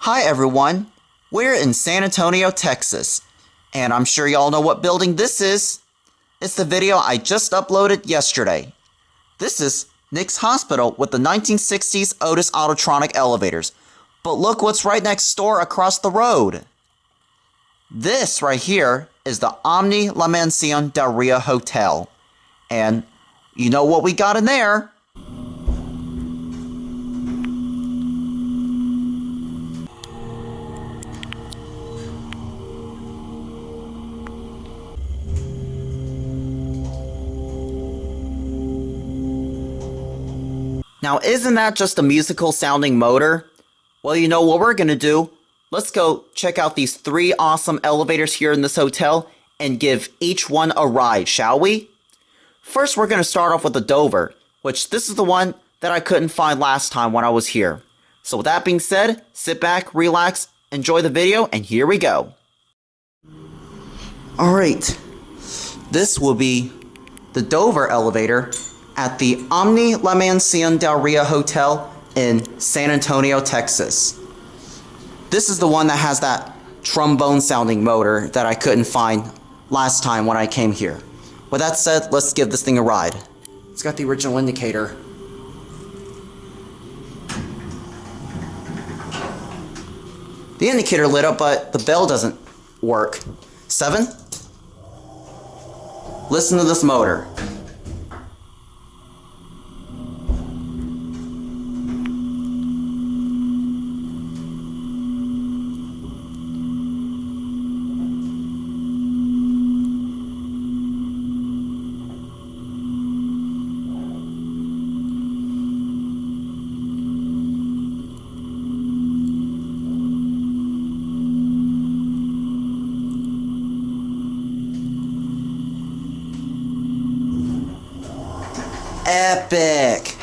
Hi everyone, we're in San Antonio, Texas, and I'm sure y'all know what building this is. It's the video I just uploaded yesterday. This is Nick's hospital with the 1960s Otis Autotronic elevators. But look what's right next door across the road. This right here is the Omni La Mansión del Rio Hotel. And you know what we got in there? Now, isn't that just a musical sounding motor? Well, you know what we're gonna do? Let's go check out these 3 awesome elevators here in this hotel and give each one a ride, shall we? First, we're gonna start off with the Dover, which this is the one that I couldn't find last time when I was here. So with that being said, sit back, relax, enjoy the video, and here we go. Alright, this will be the Dover elevator at the Omni La Mansión del Rio Hotel in San Antonio, Texas. This is the one that has that trombone sounding motor that I couldn't find last time when I came here. With that said, let's give this thing a ride. It's got the original indicator. The indicator lit up, but the bell doesn't work. 7. Listen to this motor. Epic!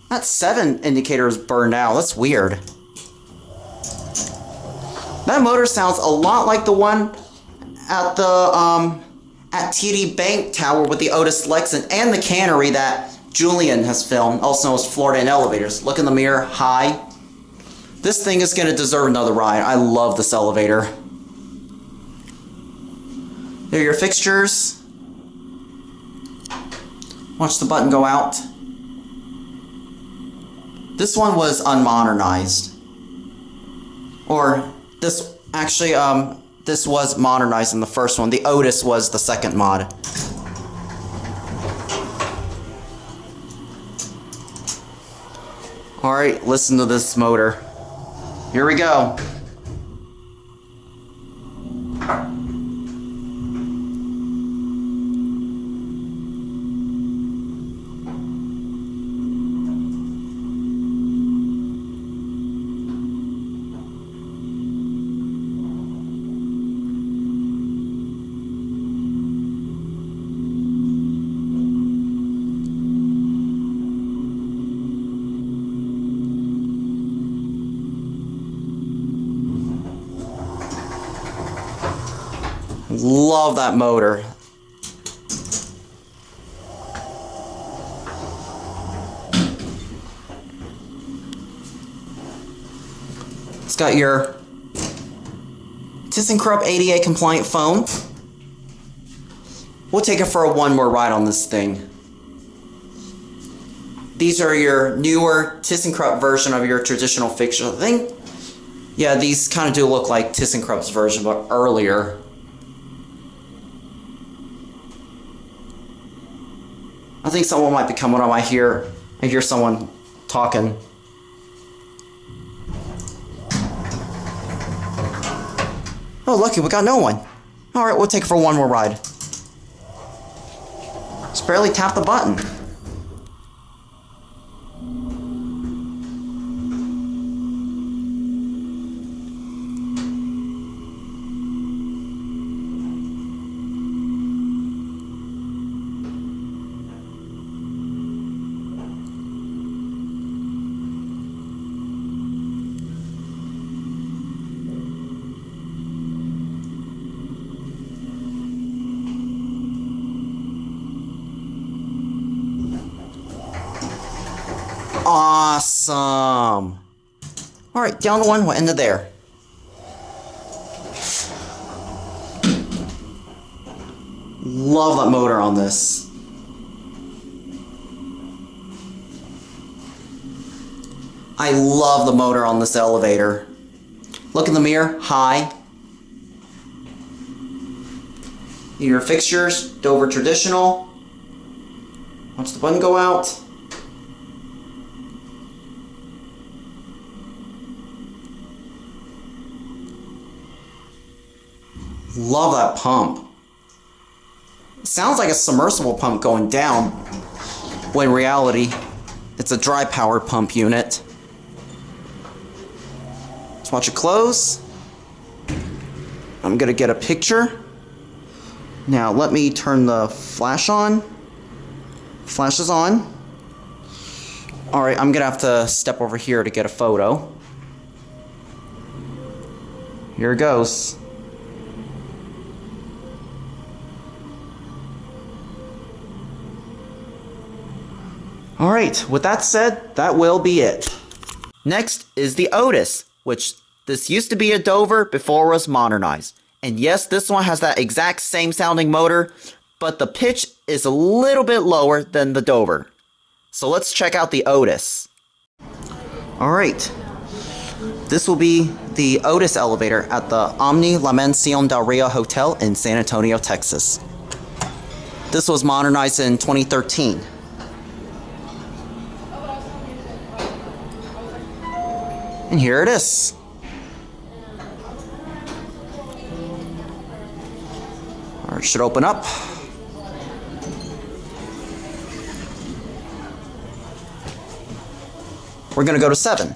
That 7 indicator is burned out. That's weird. That motor sounds a lot like the one at the at TD Bank Tower with the Otis Lexan and the cannery that Julian has filmed, also known as Florida in Elevators. Look in the mirror. Hi. This thing is going to deserve another ride. I love this elevator. There are your fixtures. Watch the button go out. This one was unmodernized. Or, this was modernized in the first one. The Otis was the second mod. Alright, listen to this motor. Here we go. Love that motor. It's got your ThyssenKrupp ADA compliant foam. We'll take it for one more ride on this thing. These are your newer ThyssenKrupp version of your traditional fixture. I think, yeah, these kind of do look like ThyssenKrupp's version, but earlier. I think someone might be coming on. I hear someone talking. Oh, lucky, we got no one. Alright, we'll take it for one more ride. Just barely tap the button. Awesome. Alright, down to one, we'll end it there. Love that motor on this. I love the motor on this elevator. Look in the mirror, high. Your fixtures, Dover traditional. Watch the button go out. Love that pump. It sounds like a submersible pump going down, when in reality, it's a dry powered pump unit. Let's watch it close. I'm gonna get a picture. Now let me turn the flash on. Flash is on. Alright, I'm gonna have to step over here to get a photo. Here it goes. Alright, with that said, that will be it. Next is the Otis, which this used to be a Dover before it was modernized. And yes, this one has that exact same sounding motor, but the pitch is a little bit lower than the Dover. So let's check out the Otis. Alright, this will be the Otis elevator at the Omni Mansiõn del Rio Hotel in San Antonio, Texas. This was modernized in 2013. And here it is. It should open up. We're gonna go to 7.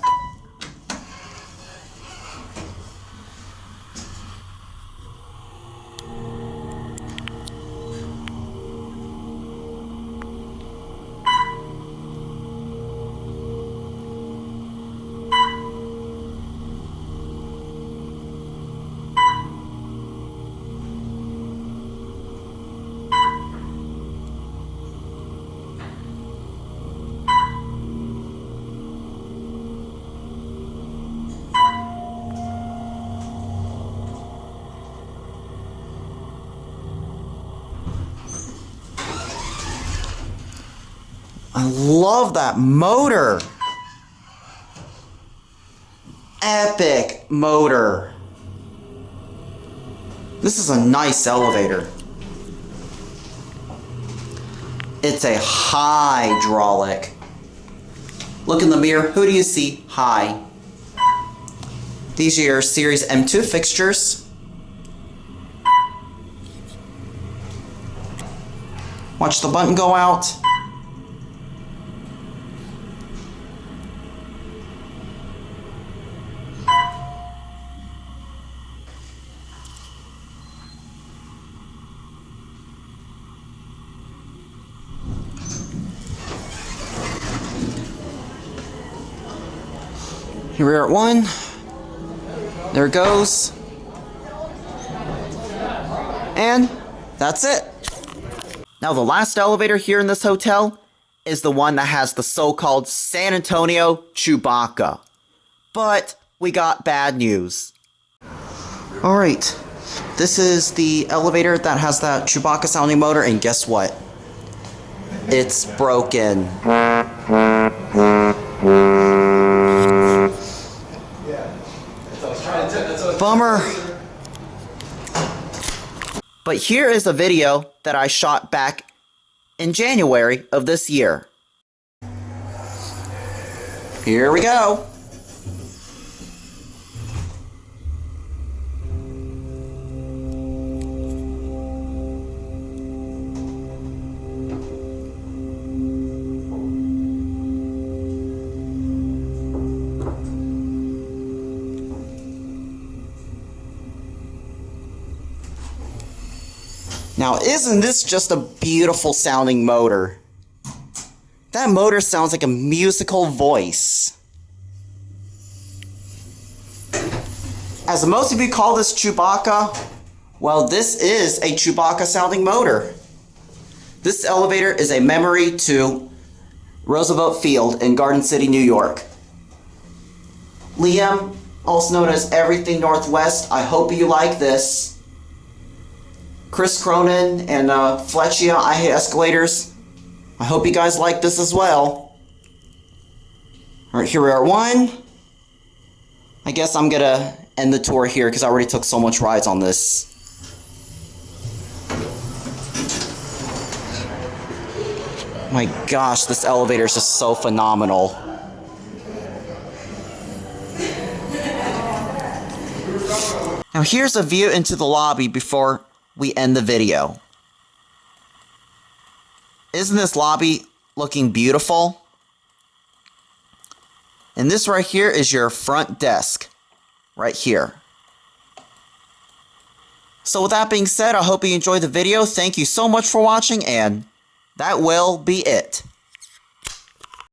I love that motor. Epic motor. This is a nice elevator. It's a hydraulic. Look in the mirror. Who do you see? High. These are your Series M2 fixtures. Watch the button go out. Here we are at 1. There it goes. And that's it. Now the last elevator here in this hotel is the one that has the so-called San Antonio Chewbacca. But we got bad news. Alright, this is the elevator that has that Chewbacca sounding motor, and guess what? It's broken. Bummer. But here is a video that I shot back in January of this year. Here we go. Now, isn't this just a beautiful sounding motor? That motor sounds like a musical voice. As most of you call this Chewbacca, well, this is a Chewbacca sounding motor. This elevator is a memory to Roosevelt Field in Garden City, New York. Liam, also known as Everything Northwest, I hope you like this. Chris Cronin and Fletchia, I Hate Escalators, I hope you guys like this as well. Alright, here we are at 1. I guess I'm gonna end the tour here because I already took so much rides on this. My gosh, this elevator is just so phenomenal. Now here's a view into the lobby before we end the video. Isn't this lobby looking beautiful? And this right here is your front desk. Right here. So with that being said, I hope you enjoyed the video. Thank you so much for watching, and that will be it.